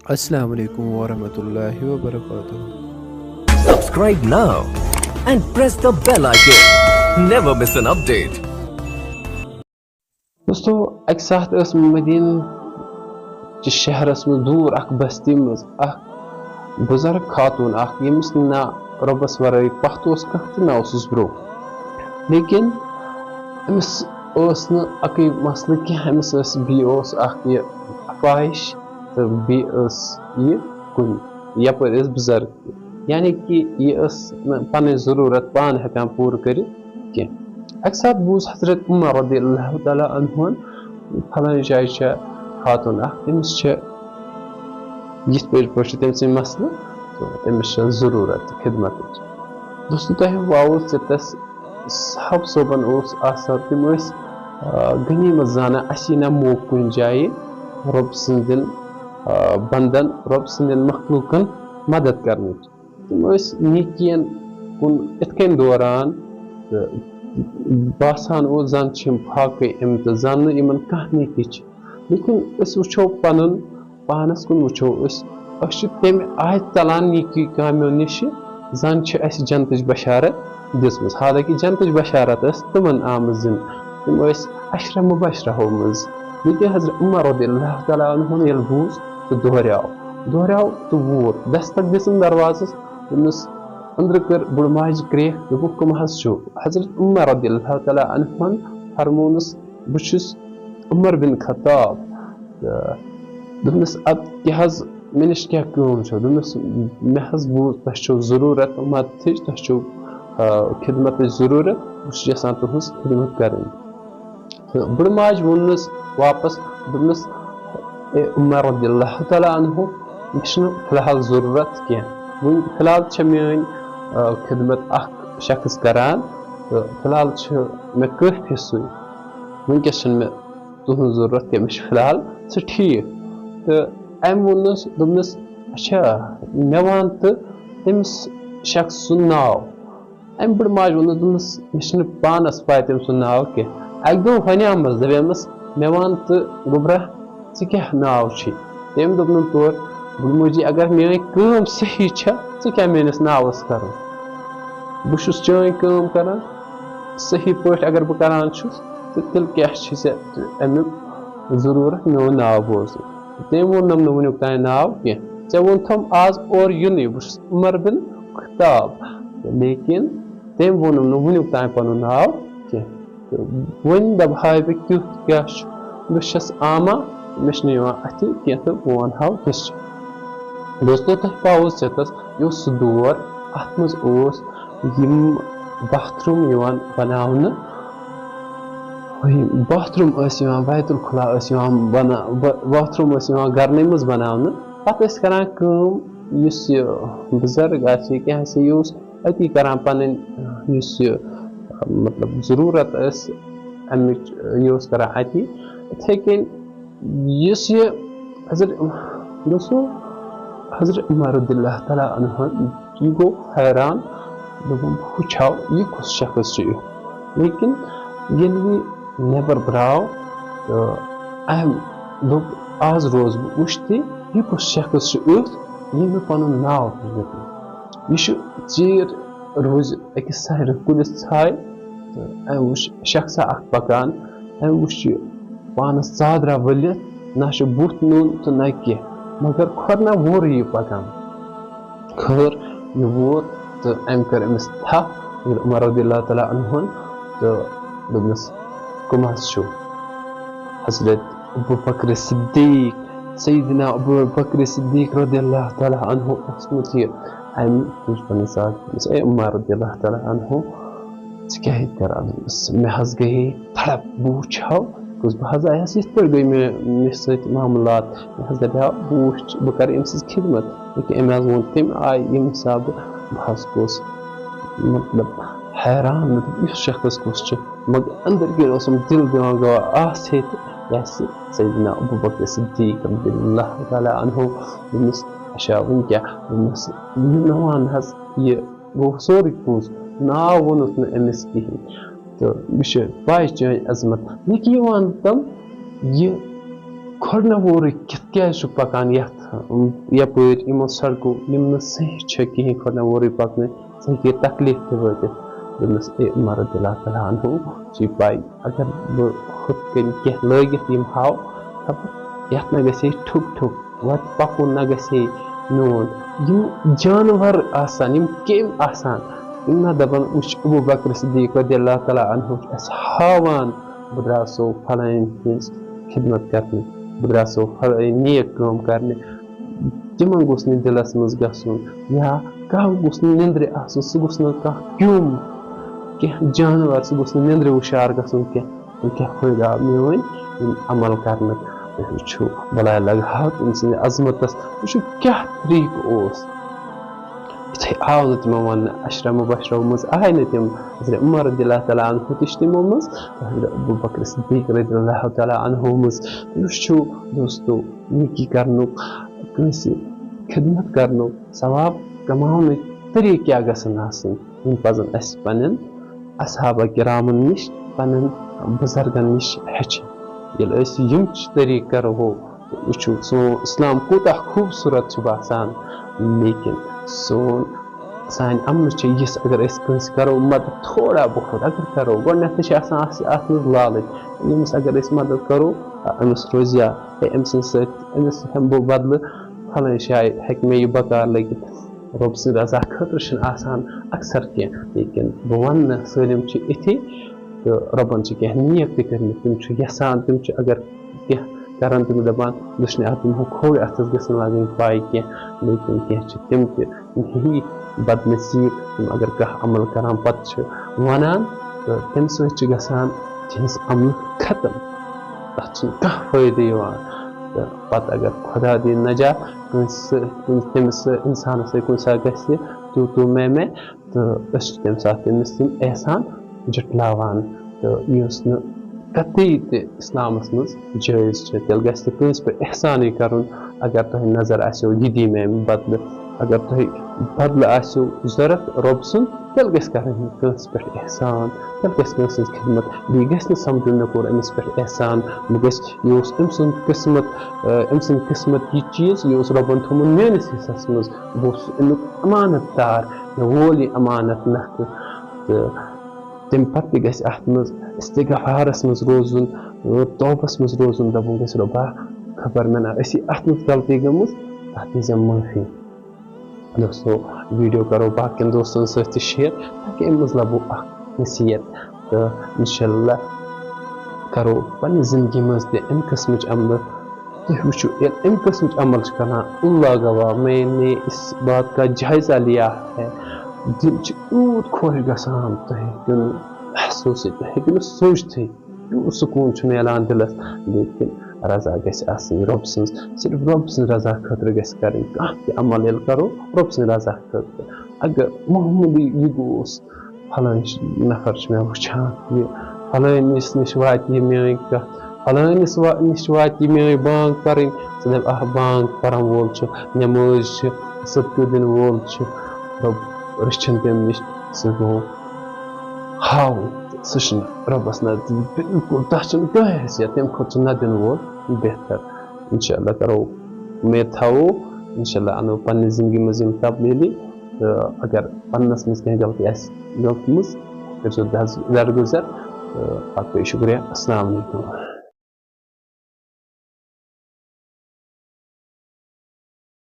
Assalamu alaikum warahmatullahi wabarakatuh. Subscribe now and press the bell icon. Never miss an update. दोस्तों एक साथ Medina शहरस में दूर अख बस्ती में अख बुजुर्ग खातून अख यमिस ना रबस वराई पख्त ओस कह तो ना ओसुस ब्रो लेकिन अमिस ओस न अकई मसले कह अमिस ओस बी ओस अख ये ख्वाहिश तो बी ओस ये कुन यपर इस बुजुर्ग यानी कि ये पन जरूरत पान हेकान पूर कर अक साथ बूज हजरत उमर रदियल्लाहु तआला अन्हुन फलान जाय खातून तमिस यिथ पे तम मसल तो तमिस जरूरत खिदमत दोस्तों तह वाव तस साहब सोबन तम गनीमत जाना असी ना मोक कुन जाय रब सदन बंदन रब सदन मखलूकन मदद करने तम निकियन कुन इतकन दौरान बासान जन फाक अम तो जन इन कह नीति लेकिन वो पन पानस कुन वो तम आय चलान नीकी कामों निश जन जनत बशारत दिसम हालांकि जनत बशारत तमन आम दिन तम अशरा मुबशरा मज लेकिन हजरत उमर रदियल्लाहु तआला अन्हुन ये बूझ तो दोहराव तो वोत दस्तक दिसम दरवाजस तमिस अंदर कर बुड़ माज क्रेख दोपुक कम हजरत उमर रदियल्लाहु तआला अन्हुन फरमोनस बुछुस उमर बिन खत्ताब दोनस अब क्या मे नश क्या दोनस मे बूझ तह जरूरत मदद तह खिदमत जरूरत बस यसान तुहस खिदमत कर तो बुड़ माज वोनस वापस दोनस उमर रदियल्लाहु तआला अन्हु मे फिलहाल जरूरत कह वो फिलहाल मेन खिदमत शख्स करान तो फिलहाल मे काफी सु वनकस मे तुहन जरूरत कह मे फिलहाल सह ठीक तो अम वोनस दोपनस अच्छा मे वन तो तमिस शख्स सुन नाव अम बुड़ माज वोनस दोपनस मे पानस पाय तम सुन नाव कह अक दो वनियामस दपमस मे वन तो गोबरा क्या नाव तम दोपन तौर बुड़ मोजी अगर मेरी कम सही क्या मेनिस नावस कर बहु चान कम कर सही पे अगर बह करान तो तेल क्या अमुक जरूरत मोन नाव बोज तम वोनम वनुक तान नाव कह ऐ वोन थम आज और युन बस उमर बिन खत्ताब लेकिन तम वोनम वनुक तान पन नाव कह वन दपाय बह क्युथ क्या बस आमा मे अथ कह तो बह वन हाव किस दोस्तों तह पाव चतस सह दौर अत मज बाथरूम बनाने बाथरूम बैतुल खुला बाथरूम गरन मज बनाने पे करान बुजुर्ग क्या अति करान पन मतलब जरूरत अमिच यह करान अति इथे कन दोस्तों हजरत उमर रदियल्लाहु तआला अन्हु यह गो हैरान वुचाव यह कुस शख्स लेकिन ये नबर द्राव तो अम दोप आज रोज वुश्त यह कुस शख्स ये मे पन नाव यह चीर रोज अकिस साइड कुलिस छाय तो अम वुच शख्सा अख पकान अम वुच पानस चादरा वलित ना बुथ नून तो ना कह मगर खोरना वोर यह पकान खर यह वोत तो अम कर अमिस थप उमर रदियल्लाहु तआला अन्हुन तो दोपनस कम हजरत अबू बकर सिद्दीक सय्यदना अबू बकर सिद्दीक रदियल्लाहु तआला अन्हु ओसमुत अम तुझ पन साथ ए उमर रदियल्लाहु तआला अन्हु क्या करान मे गई तड़प बूछाव बह आयस ये पे गई मे सत मामलात मे दपाव बूछ बह कर अम खिदमत लेकिन अम वो तम आय यम हिसाब बह गोस मतलब हैरान इस शख्स कुस मगर अंदर किन दिल दिवान गवा आस सय्यदना अबू बकर सिद्दीक रदियल्लाहु तआला अन्हु अच्छा वन क्या वन यह गो सोरी पूछ नाव वोनुस न अमिस कहीं तो यह पाई चान अजमत लेकिन तम यह खोड़ना वोर कित क्या पकान यथ यपैर यमो सड़कों यम सही कहीं खोना वोर पकने सही तकलीफ वे दोनस ए उमर रज़ियल्लाहु तआला अन्हु ची पाई अगर बह खुद कन कह लगित यम हाव तब यथ न गसे ठुक ठुक वत पकुन न गसे नोन यम जानवर आसान यम केम आसान यम न दपन उच अबू बकर सिद्दीक़ रज़ियल्लाहु तआला अन्हु अस हावान बह द्रासो फलान हिंस खिदमत करने बह द्रासो नेक काम करने तिमन गोस न दिलस मज गसुन या कह गोस निंद्रे आसुन सह गोस न कह क्यूम कह जानवर सह गोस निंद्रे हुशार गसुन क्या फायदा मेन अमल करने वो बलाय लगा तम सद अजमतस वो क्या तरीक थे आव न तमो वन अशरा मुबशरा मज आय न तम हज़रत उमर रज़ियल्लाहु तआला अन्हु तश तमो मज हज़रत अबू बकर सिद्दीक़ रज़ियल्लाहु तआला अन्हु मज वो दोस्तों नेकी करनु कंसी खिदमत करनु सवाब कमाने तरीक क्या गसन आसन यम पजन अस पन्न असहाबा किरामन निश पन्न बुजुर्गन निश हेचन ये यम तरीक करो वो सो इस्लाम कूता खूबसूरत बासान लेकिन सोन सान अमन यस अगर करो मदद थोड़ा बहुत अगर करो गो लालच यमस अगर मदद करो अमस रोजिया अमस हम बो बदल फलान शाय हेक मे यह बकार लगित रब सद रजा खतर अक्सर कह लेकिन बह वन सलम इथी तो रबन कह नियत तम तम यसान तम अगर कह करान तम दपान दुश्मन तमो खोड़ अथस गसन लगन पाई कह लेकिन कह तम ही बदनसीब तम अगर कह अमल करान पत वनान तो तम सत गसान तिहस अमल खत्म तथ कह फायदे तो पत अगर खुदा दी नजा तमिस इंसान से कुछ गि तू मैं तो तम सात तमिस एहसान जुटलावान तो यह कतई इस्लामस मज जायज़ तेल गस कंस पे एहसान करुन अगर तुह नजर आसो यह दी मे बदल अगर तुह बदल आसो जरूरत रब सुन तेल गस करन कंस पे एहसान तेल गस कंस खिदमत बी गस न समझुन न कोर अमिस पे एहसान गस यह अम किस्मत यह चीज़ यह रबन थोमुन मेनिस हिस्सस मज बस अमुक अमानत दार वोल यह अमानत नख तो तम पे गस अत मज इस्तिग़फ़ारस मज रोजुन तौबस मज रोजुन दपुन गस रबा खबर मे ना अत मज गलती गमज तथ दी माफी दोस्तों वीडियो करो बाकिन दोस्तों सत शेयर ताकि अम मज लबो नसीहत तो इंशाअल्लाह करो पन्ने जिंदगी मज अम किस्म अमल तुम वो अम किस्म अमल कर अल्लाह गवाह मैंने इस बात का जायजा लिया है दिल यूत खुश गसान तुम महसूस तुम सोच यूत सुकून मिलान दिलस लेकिन रजा गई रब सिर्फ रब सज रजा खतर गि कह अमल ये करो रब सज रजा खतर अगर मामूली यह गोस फलान नफर मे वुचान यह फलानिस नश वात मे कत फलानिस नश वात मे बांग कर दप बांग कर वोल नमाज सदक़ दिन वोल रब रचन तम नश सह गो हाव सह रबस नजदीक बिल्कुल तथ कह हैसियत तम खुद न दिन वोल बेहतर इंशाअल्लाह करो उम्मीद थो इंशाअल्लाह अनो पन्ने जिंदगी मज तब्दीली तो अगर पन्नस मज कह गलती मज कर दरगुजर तो शुक्रिया अस्सलाम वालेकुम।